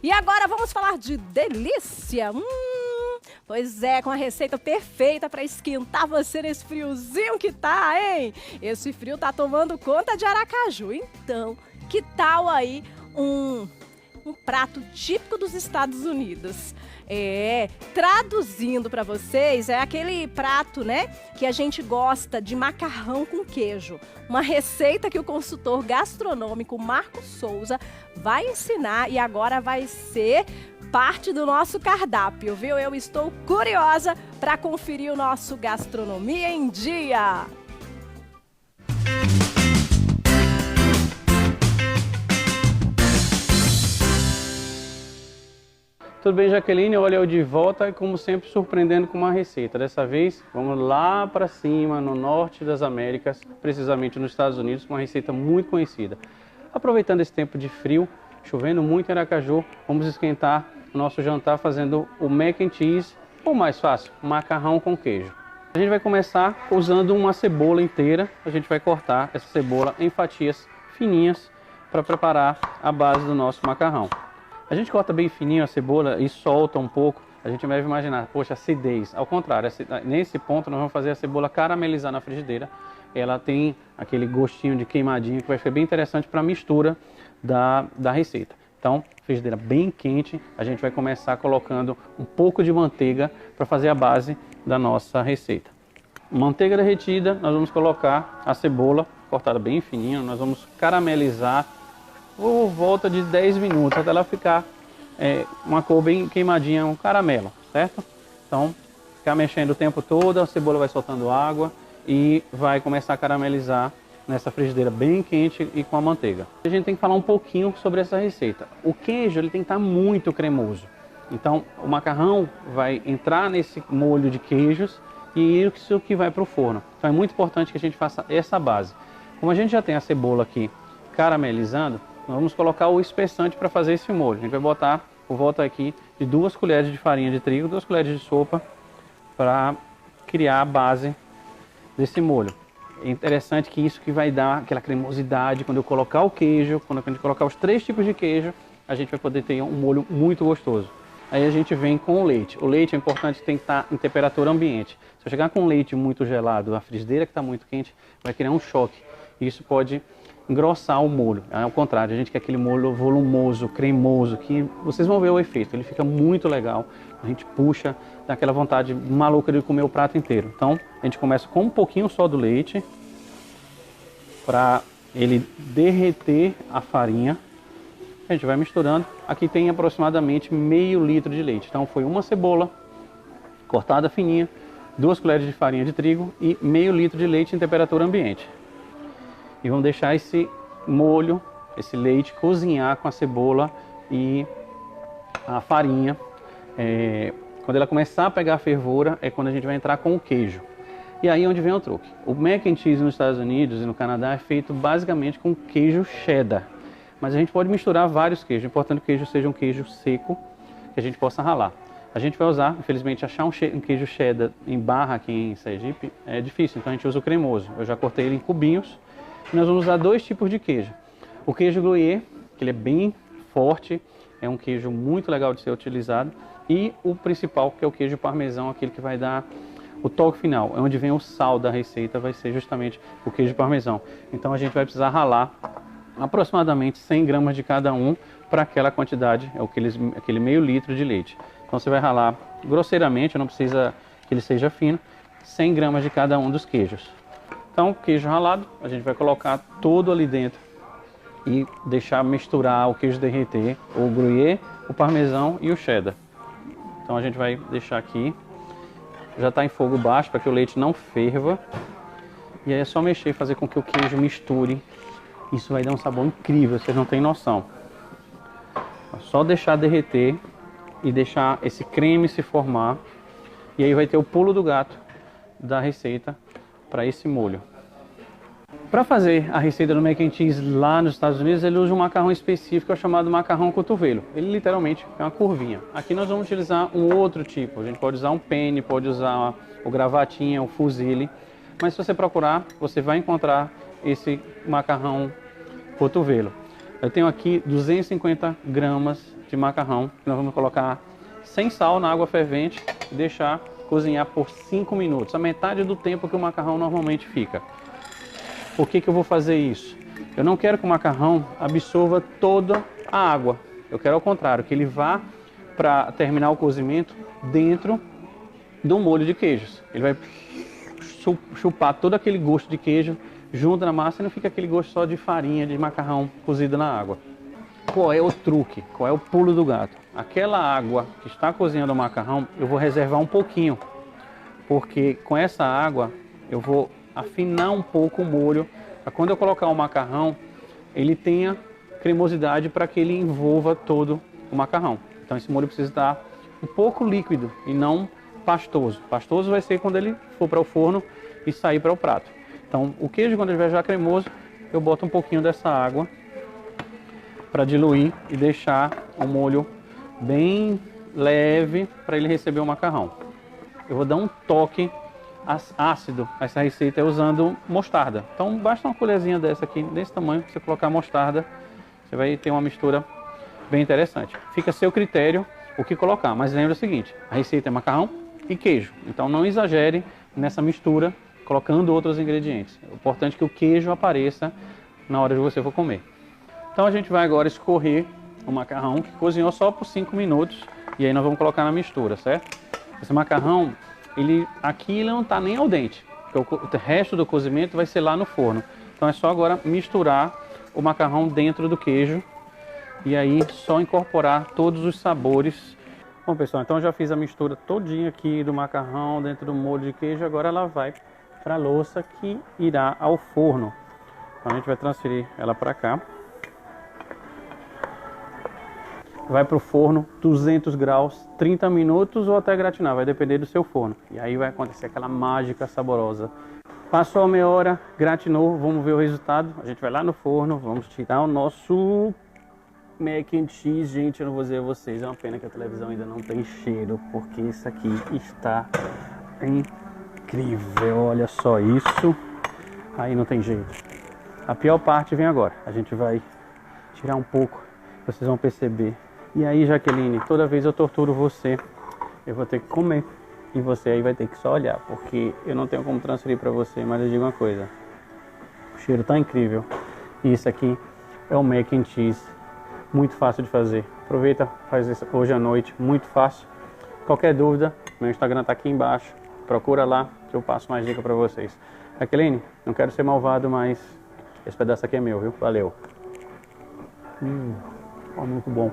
E agora vamos falar de delícia. Pois é, com a receita perfeita para esquentar você nesse friozinho que tá, hein? Esse frio tá tomando conta de Aracaju. Então, que tal aí um prato típico dos Estados Unidos? Traduzindo para vocês, é aquele prato, né, que a gente gosta de macarrão com queijo. Uma receita que o consultor gastronômico Marcos Souza vai ensinar e agora vai ser parte do nosso cardápio, viu? Eu estou curiosa para conferir o nosso Gastronomia em Dia. Tudo bem, Jaqueline? Olha, eu de volta e, como sempre, surpreendendo com uma receita. Dessa vez, vamos lá para cima, no norte das Américas, precisamente nos Estados Unidos, com uma receita muito conhecida. Aproveitando esse tempo de frio, chovendo muito em Aracaju, vamos esquentar o nosso jantar fazendo o mac and cheese, ou mais fácil, macarrão com queijo. A gente vai começar usando uma cebola inteira. A gente vai cortar essa cebola em fatias fininhas para preparar a base do nosso macarrão. A gente corta bem fininho a cebola e solta um pouco. A gente deve imaginar, poxa, acidez. Ao contrário, nesse ponto nós vamos fazer a cebola caramelizar na frigideira. Ela tem aquele gostinho de queimadinho que vai ficar bem interessante para a mistura da receita. Então, frigideira bem quente, a gente vai começar colocando um pouco de manteiga para fazer a base da nossa receita. Manteiga derretida, nós vamos colocar a cebola cortada bem fininho, nós vamos caramelizar por volta de 10 minutos, até ela ficar uma cor bem queimadinha, um caramelo, certo? Então, ficar mexendo o tempo todo, a cebola vai soltando água e vai começar a caramelizar nessa frigideira bem quente e com a manteiga. A gente tem que falar um pouquinho sobre essa receita. O queijo ele tem que estar muito cremoso. Então, o macarrão vai entrar nesse molho de queijos e isso que vai para o forno. Então, é muito importante que a gente faça essa base. Como a gente já tem a cebola aqui caramelizando, nós vamos colocar o espessante para fazer esse molho. A gente vai botar por volta aqui de 2 colheres de farinha de trigo, 2 colheres de sopa para criar a base desse molho. É interessante que isso que vai dar aquela cremosidade quando eu colocar o queijo, quando a gente colocar os 3 tipos de queijo, a gente vai poder ter um molho muito gostoso. Aí a gente vem com o leite. O leite é importante que tem que estar em temperatura ambiente. Se eu chegar com leite muito gelado, a frigideira que está muito quente, vai criar um choque. Isso pode engrossar o molho. Ao contrário, a gente quer aquele molho volumoso, cremoso, que vocês vão ver o efeito. Ele fica muito legal. A gente puxa, dá aquela vontade maluca de comer o prato inteiro. Então, a gente começa com um pouquinho só do leite, para ele derreter a farinha. A gente vai misturando. Aqui tem aproximadamente meio litro de leite. Então, foi uma cebola cortada fininha, 2 colheres de farinha de trigo e meio litro de leite em temperatura ambiente. E vamos deixar esse molho, esse leite, cozinhar com a cebola e a farinha. Quando ela começar a pegar a fervura, é quando a gente vai entrar com o queijo. E aí é onde vem o truque. O mac and cheese nos Estados Unidos e no Canadá é feito basicamente com queijo cheddar. Mas a gente pode misturar vários queijos. É importante que o queijo seja um queijo seco, que a gente possa ralar. A gente vai usar, infelizmente, achar um queijo cheddar em barra aqui em Sergipe é difícil, então a gente usa o cremoso. Eu já cortei ele em cubinhos. E nós vamos usar 2 tipos de queijo. O queijo Gruyère, que ele é bem forte, é um queijo muito legal de ser utilizado. E o principal, que é o queijo parmesão, aquele que vai dar o toque final. É onde vem o sal da receita, vai ser justamente o queijo parmesão. Então a gente vai precisar ralar aproximadamente 100 gramas de cada um para aquela quantidade, aquele meio litro de leite. Então você vai ralar grosseiramente, não precisa que ele seja fino, 100 gramas de cada um dos queijos. Então, queijo ralado, a gente vai colocar todo ali dentro e deixar misturar o queijo derreter, o gruyère, o parmesão e o cheddar. Então a gente vai deixar aqui, já está em fogo baixo para que o leite não ferva. E aí é só mexer e fazer com que o queijo misture. Isso vai dar um sabor incrível, vocês não têm noção. É só deixar derreter e deixar esse creme se formar. E aí vai ter o pulo do gato da receita para esse molho. Para fazer a receita do mac and cheese lá nos Estados Unidos, ele usa um macarrão específico chamado macarrão cotovelo. Ele literalmente é uma curvinha. Aqui nós vamos utilizar um outro tipo. A gente pode usar um penne, pode usar o gravatinha, o fusilli. Mas se você procurar, você vai encontrar esse macarrão cotovelo. Eu tenho aqui 250 gramas de macarrão, que nós vamos colocar sem sal na água fervente e deixar cozinhar por 5 minutos, a metade do tempo que o macarrão normalmente fica. Por que eu vou fazer isso? Eu não quero que o macarrão absorva toda a água. Eu quero ao contrário, que ele vá para terminar o cozimento dentro do molho de queijos. Ele vai chupar todo aquele gosto de queijo junto na massa e não fica aquele gosto só de farinha de macarrão cozido na água. Qual é o truque? Qual é o pulo do gato? Aquela água que está cozinhando o macarrão, eu vou reservar um pouquinho, porque com essa água eu vou afinar um pouco o molho, para quando eu colocar o macarrão, ele tenha cremosidade para que ele envolva todo o macarrão. Então esse molho precisa estar um pouco líquido e não pastoso. Pastoso vai ser quando ele for para o forno e sair para o prato. Então o queijo, quando ele estiver já cremoso, eu boto um pouquinho dessa água para diluir e deixar o molho bem leve para ele receber o macarrão. Eu vou dar um toque ácido a essa receita usando mostarda. Então basta uma colherzinha dessa aqui, desse tamanho, para você colocar mostarda, você vai ter uma mistura bem interessante. Fica a seu critério o que colocar, mas lembre o seguinte, a receita é macarrão e queijo, então não exagere nessa mistura colocando outros ingredientes. É importante que o queijo apareça na hora de você for comer. Então a gente vai agora escorrer o macarrão que cozinhou só por 5 minutos e aí nós vamos colocar na mistura, certo? Esse macarrão, aqui ele não está nem al dente, porque o resto do cozimento vai ser lá no forno. Então é só agora misturar o macarrão dentro do queijo e aí só incorporar todos os sabores. Bom pessoal, então eu já fiz a mistura todinha aqui do macarrão dentro do molho de queijo, agora ela vai para a louça que irá ao forno. Então a gente vai transferir ela para cá. Vai para o forno, 200 graus, 30 minutos ou até gratinar, vai depender do seu forno. E aí vai acontecer aquela mágica saborosa. Passou a meia hora, gratinou, vamos ver o resultado. A gente vai lá no forno, vamos tirar o nosso mac and cheese. Gente, eu não vou dizer a vocês, é uma pena que a televisão ainda não tem cheiro, porque isso aqui está incrível. Olha só isso, aí não tem jeito. A pior parte vem agora, a gente vai tirar um pouco, vocês vão perceber. E aí, Jaqueline, toda vez eu torturo você, eu vou ter que comer. E você aí vai ter que só olhar, porque eu não tenho como transferir para você, mas eu digo uma coisa. O cheiro tá incrível. E isso aqui é o mac and cheese, muito fácil de fazer. Aproveita, faz isso hoje à noite, muito fácil. Qualquer dúvida, meu Instagram tá aqui embaixo. Procura lá, que eu passo mais dica para vocês. Jaqueline, não quero ser malvado, mas esse pedaço aqui é meu, viu? Valeu. Muito bom.